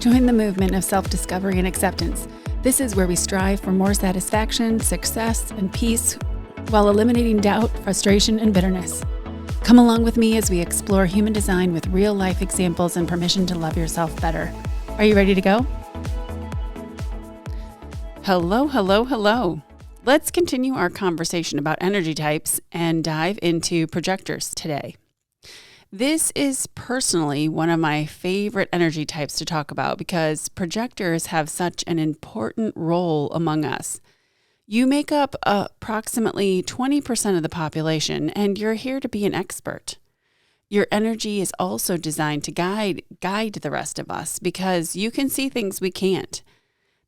Join the movement of self-discovery and acceptance. This is where we strive for more satisfaction, success, and peace while eliminating doubt, frustration, and bitterness. Come along with me as we explore human design with real-life examples and permission to love yourself better. Are you ready to go? Hello, hello, hello. Let's continue our conversation about energy types and dive into projectors today. This is personally one of my favorite energy types to talk about because projectors have such an important role among us. You make up approximately 20% of the population, and you're here to be an expert. Your energy is also designed to guide the rest of us because you can see things we can't.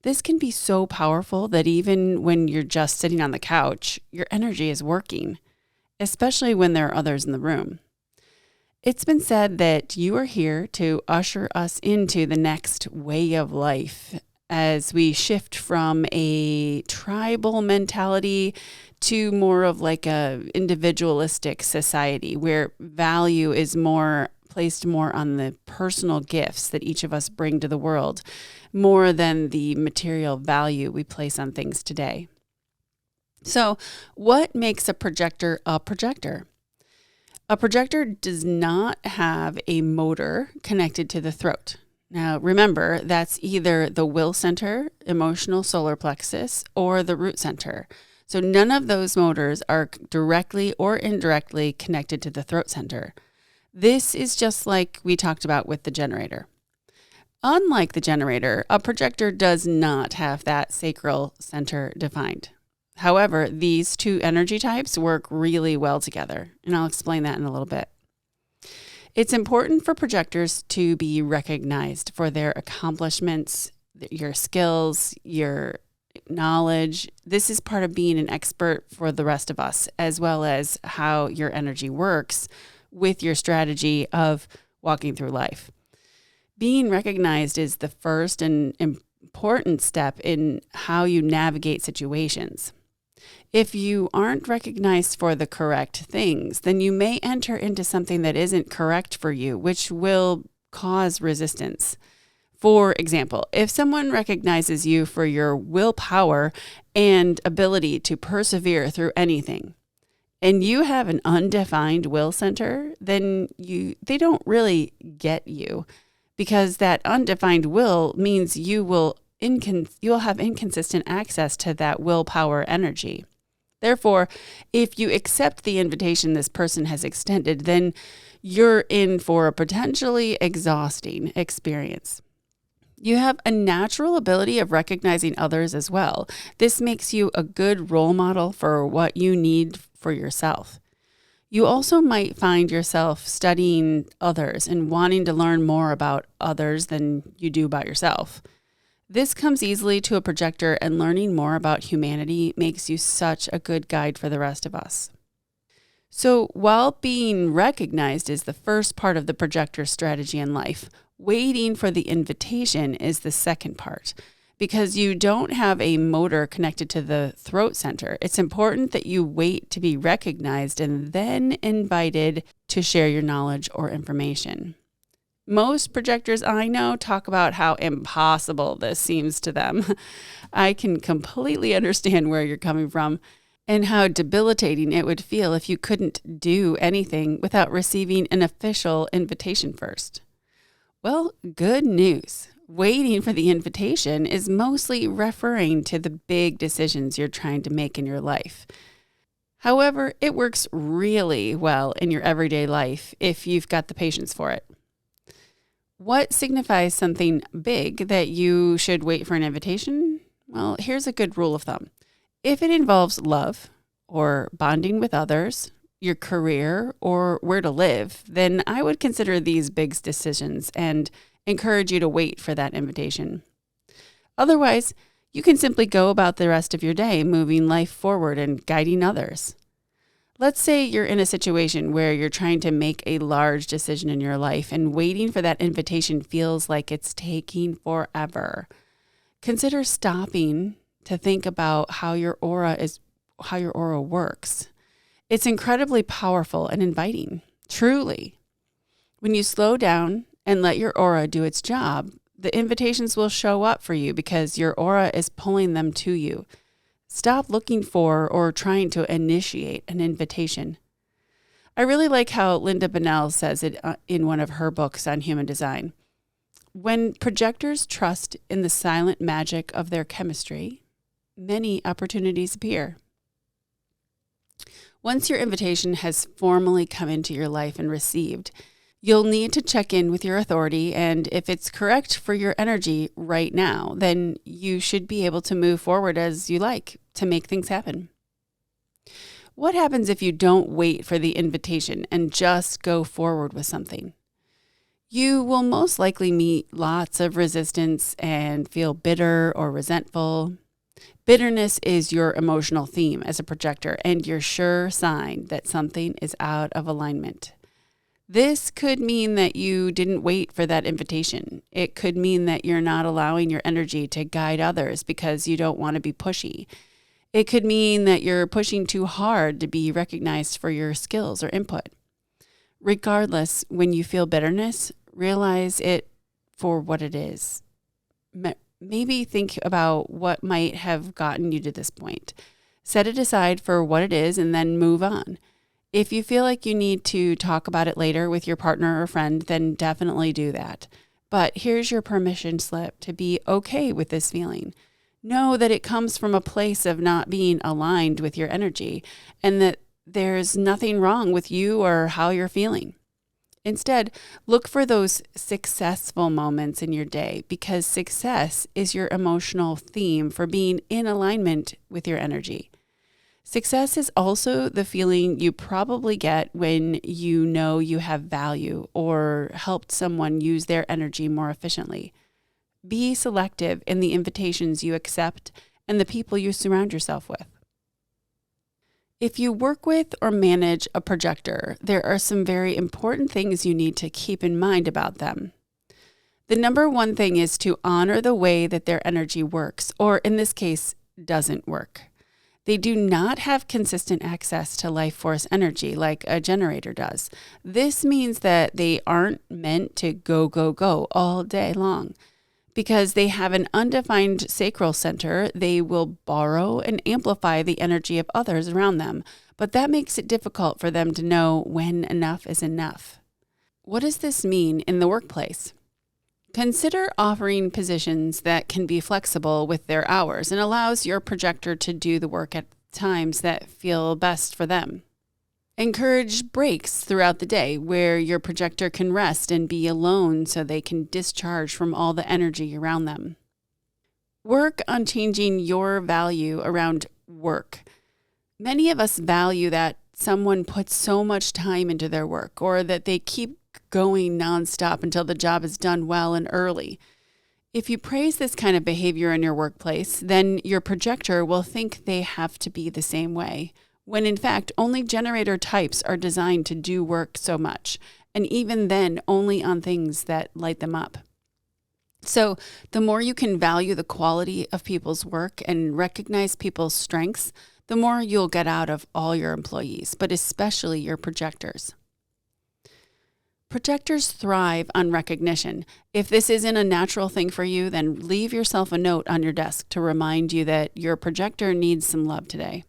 This can be so powerful that even when you're just sitting on the couch, your energy is working, especially when there are others in the room. It's been said that you are here to usher us into the next way of life as we shift from a tribal mentality to more of like a individualistic society where value is placed more on the personal gifts that each of us bring to the world, more than the material value we place on things today. So, what makes a projector a projector? A projector does not have a motor connected to the throat. Now, remember, that's either the will center, emotional solar plexus, or the root center. So none of those motors are directly or indirectly connected to the throat center. This is just like we talked about with the generator. Unlike the generator, a projector does not have that sacral center defined. However, these two energy types work really well together, and I'll explain that in a little bit. It's important for projectors to be recognized for their accomplishments, your skills, your knowledge. This is part of being an expert for the rest of us, as well as how your energy works with your strategy of walking through life. Being recognized is the first and important step in how you navigate situations. If you aren't recognized for the correct things, then you may enter into something that isn't correct for you, which will cause resistance. For example, if someone recognizes you for your willpower and ability to persevere through anything, and you have an undefined will center, then they don't really get you, because that undefined will means you'll have inconsistent access to that willpower energy. Therefore, if you accept the invitation this person has extended, then you're in for a potentially exhausting experience. You have a natural ability of recognizing others as well. This makes you a good role model for what you need for yourself. You also might find yourself studying others and wanting to learn more about others than you do about yourself. This comes easily to a projector, and learning more about humanity makes you such a good guide for the rest of us. So while being recognized is the first part of the projector strategy in life, waiting for the invitation is the second part. Because you don't have a motor connected to the throat center, it's important that you wait to be recognized and then invited to share your knowledge or information. Most projectors I know talk about how impossible this seems to them. I can completely understand where you're coming from and how debilitating it would feel if you couldn't do anything without receiving an official invitation first. Well, good news. Waiting for the invitation is mostly referring to the big decisions you're trying to make in your life. However, it works really well in your everyday life if you've got the patience for it. What signifies something big that you should wait for an invitation? Well, here's a good rule of thumb. If it involves love or bonding with others, your career, or where to live, then I would consider these big decisions and encourage you to wait for that invitation. Otherwise, you can simply go about the rest of your day moving life forward and guiding others. Let's say you're in a situation where you're trying to make a large decision in your life and waiting for that invitation feels like it's taking forever. Consider stopping to think about how your aura works. It's incredibly powerful and inviting, truly. When you slow down and let your aura do its job, The invitations will show up for you because your aura is pulling them to you. Stop looking for or trying to initiate an invitation. I really like how Linda Bonnell says it in one of her books on human design. When projectors trust in the silent magic of their chemistry, many opportunities appear. Once your invitation has formally come into your life and received, you'll need to check in with your authority, and if it's correct for your energy right now, then you should be able to move forward as you like to make things happen. What happens if you don't wait for the invitation and just go forward with something? You will most likely meet lots of resistance and feel bitter or resentful. Bitterness is your emotional theme as a projector and your sure sign that something is out of alignment. This could mean that you didn't wait for that invitation. It could mean that you're not allowing your energy to guide others because you don't want to be pushy. It could mean that you're pushing too hard to be recognized for your skills or input. Regardless, when you feel bitterness, realize it for what it is. Maybe think about what might have gotten you to this point. Set it aside for what it is and then move on. If you feel like you need to talk about it later with your partner or friend, then definitely do that. But here's your permission slip to be okay with this feeling. Know that it comes from a place of not being aligned with your energy and that there's nothing wrong with you or how you're feeling. Instead, look for those successful moments in your day because success is your emotional theme for being in alignment with your energy. Success is also the feeling you probably get when you know you have value or helped someone use their energy more efficiently. Be selective in the invitations you accept and the people you surround yourself with. If you work with or manage a projector, there are some very important things you need to keep in mind about them. The number one thing is to honor the way that their energy works, or in this case, doesn't work. They do not have consistent access to life force energy like a generator does. This means that they aren't meant to go all day long. Because they have an undefined sacral center, they will borrow and amplify the energy of others around them, but that makes it difficult for them to know when enough is enough. What does this mean in the workplace? Consider offering positions that can be flexible with their hours and allows your projector to do the work at times that feel best for them. Encourage breaks throughout the day where your projector can rest and be alone so they can discharge from all the energy around them. Work on changing your value around work. Many of us value that someone puts so much time into their work or that they keep going nonstop until the job is done well and early. If you praise this kind of behavior in your workplace, then your projector will think they have to be the same way, when in fact, only generator types are designed to do work so much, and even then, only on things that light them up. So the more you can value the quality of people's work and recognize people's strengths, the more you'll get out of all your employees, but especially your projectors. Projectors thrive on recognition. If this isn't a natural thing for you, then leave yourself a note on your desk to remind you that your projector needs some love today.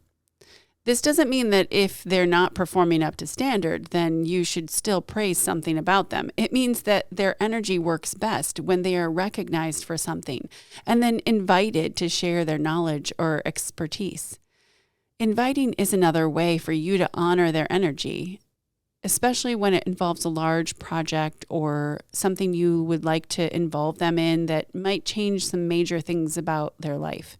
This doesn't mean that if they're not performing up to standard, then you should still praise something about them. It means that their energy works best when they are recognized for something and then invited to share their knowledge or expertise. Inviting is another way for you to honor their energy, especially when it involves a large project or something you would like to involve them in that might change some major things about their life.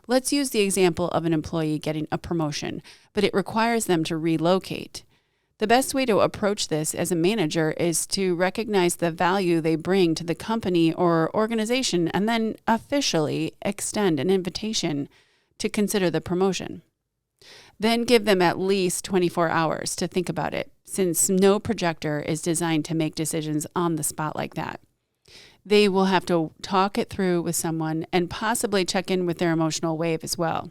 Let's use the example of an employee getting a promotion, but it requires them to relocate. The best way to approach this as a manager is to recognize the value they bring to the company or organization and then officially extend an invitation to consider the promotion. Then give them at least 24 hours to think about it, since no projector is designed to make decisions on the spot like that. They will have to talk it through with someone and possibly check in with their emotional wave as well.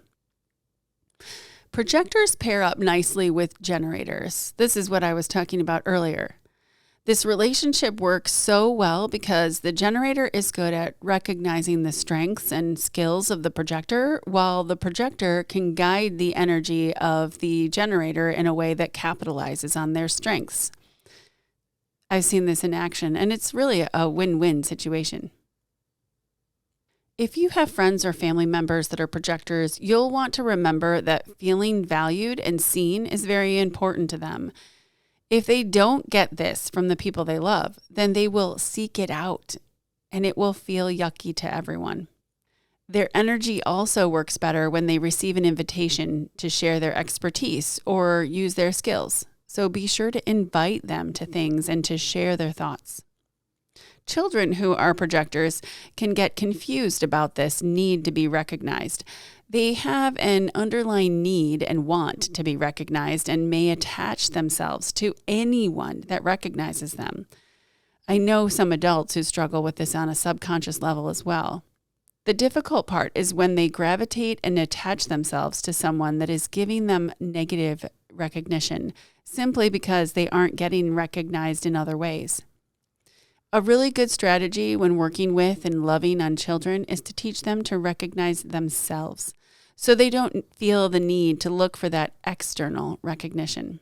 Projectors pair up nicely with generators. This is what I was talking about earlier. This relationship works so well because the generator is good at recognizing the strengths and skills of the projector, while the projector can guide the energy of the generator in a way that capitalizes on their strengths. I've seen this in action, and it's really a win-win situation. If you have friends or family members that are projectors, you'll want to remember that feeling valued and seen is very important to them. If they don't get this from the people they love, then they will seek it out, and it will feel yucky to everyone. Their energy also works better when they receive an invitation to share their expertise or use their skills. So be sure to invite them to things and to share their thoughts. Children who are projectors can get confused about this need to be recognized. They have an underlying need and want to be recognized and may attach themselves to anyone that recognizes them. I know some adults who struggle with this on a subconscious level as well. The difficult part is when they gravitate and attach themselves to someone that is giving them negative recognition simply because they aren't getting recognized in other ways. A really good strategy when working with and loving on children is to teach them to recognize themselves so they don't feel the need to look for that external recognition.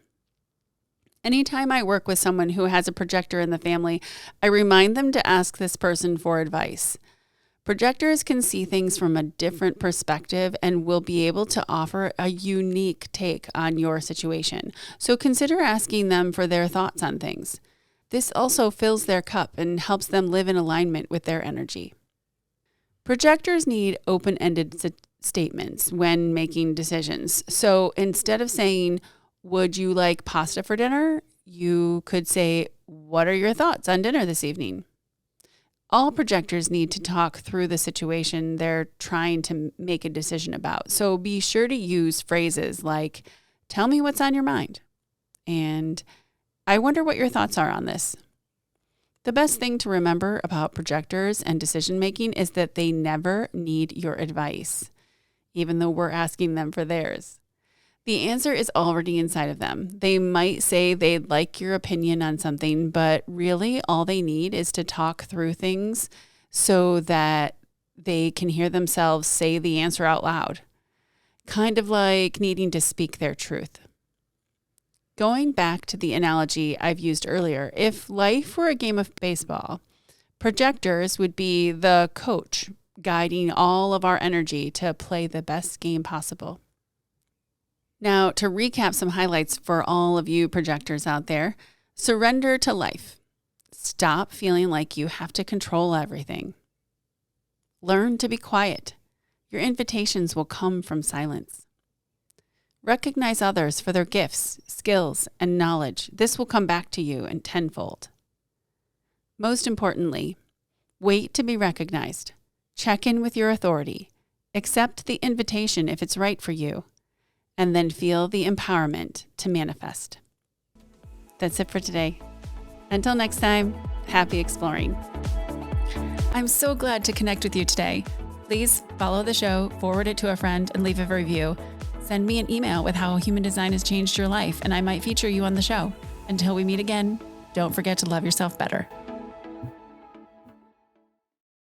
Anytime I work with someone who has a projector in the family, I remind them to ask this person for advice. Projectors can see things from a different perspective and will be able to offer a unique take on your situation. So consider asking them for their thoughts on things. This also fills their cup and helps them live in alignment with their energy. Projectors need open-ended statements when making decisions. So instead of saying, "Would you like pasta for dinner?" you could say, "What are your thoughts on dinner this evening?" All projectors need to talk through the situation they're trying to make a decision about. So be sure to use phrases like, "Tell me what's on your mind," and "I wonder what your thoughts are on this." The best thing to remember about projectors and decision making is that they never need your advice, even though we're asking them for theirs. The answer is already inside of them. They might say they'd like your opinion on something, but really all they need is to talk through things so that they can hear themselves say the answer out loud, kind of like needing to speak their truth. Going back to the analogy I've used earlier, if life were a game of baseball, projectors would be the coach guiding all of our energy to play the best game possible. Now, to recap some highlights for all of you projectors out there, surrender to life. Stop feeling like you have to control everything. Learn to be quiet. Your invitations will come from silence. Recognize others for their gifts, skills, and knowledge. This will come back to you in tenfold. Most importantly, wait to be recognized. Check in with your authority. Accept the invitation if it's right for you. And then feel the empowerment to manifest. That's it for today. Until next time, happy exploring. I'm so glad to connect with you today. Please follow the show, forward it to a friend, and leave a review. Send me an email with how human design has changed your life, and I might feature you on the show. Until we meet again, don't forget to love yourself better.